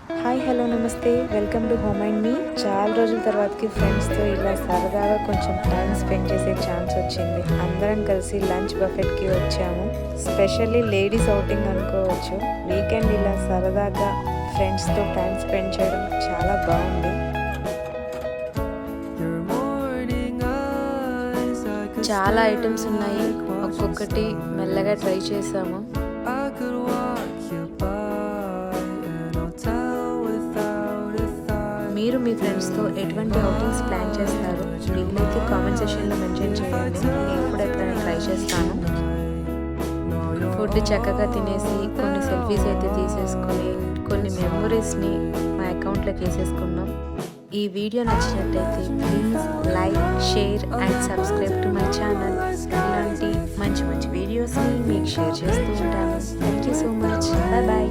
Hi hello నమస్తే welcome to home and మీ. చాలా రోజుల తర్వాతకి ఫ్రెండ్స్తో ఇలా సరదాగా కొంచెం టైం స్పెండ్ చేసే ఛాన్స్ వచ్చింది. అందరం కలిసి లంచ్ బఫెట్కి వచ్చాము. స్పెషల్లీ లేడీస్ అవుటింగ్ అనుకోవచ్చు. వీకెండ్ ఇలా సరదాగా ఫ్రెండ్స్తో టైం స్పెండ్ చేయడం చాలా బాగుంది. చాలా ఐటమ్స్ ఉన్నాయి, ఒక్కొక్కటి మెల్లగా ట్రై చేసాము. మీరు మీ ఫ్రెండ్స్తో ఎటువంటి అవుటింగ్స్ ప్లాన్ చేస్తారు? వీలైతే కామెంట్ సెక్షన్లో మెన్షన్ చేయండి. నేను కూడా ఎప్పుడైనా ట్రై చేస్తాను. ఫుడ్ చక్కగా తినేసి కొన్ని సెల్ఫీస్ అయితే తీసేసుకొని కొన్ని మెమొరీస్ని మా అకౌంట్లోకి వేసేసుకున్నాం. ఈ వీడియో నచ్చినట్టయితే please like, share and subscribe to my channel. ఇలాంటి మంచి మంచి వీడియోస్ని మీకు షేర్ చేస్తూ ఉంటాను. Thank you so much. Bye bye.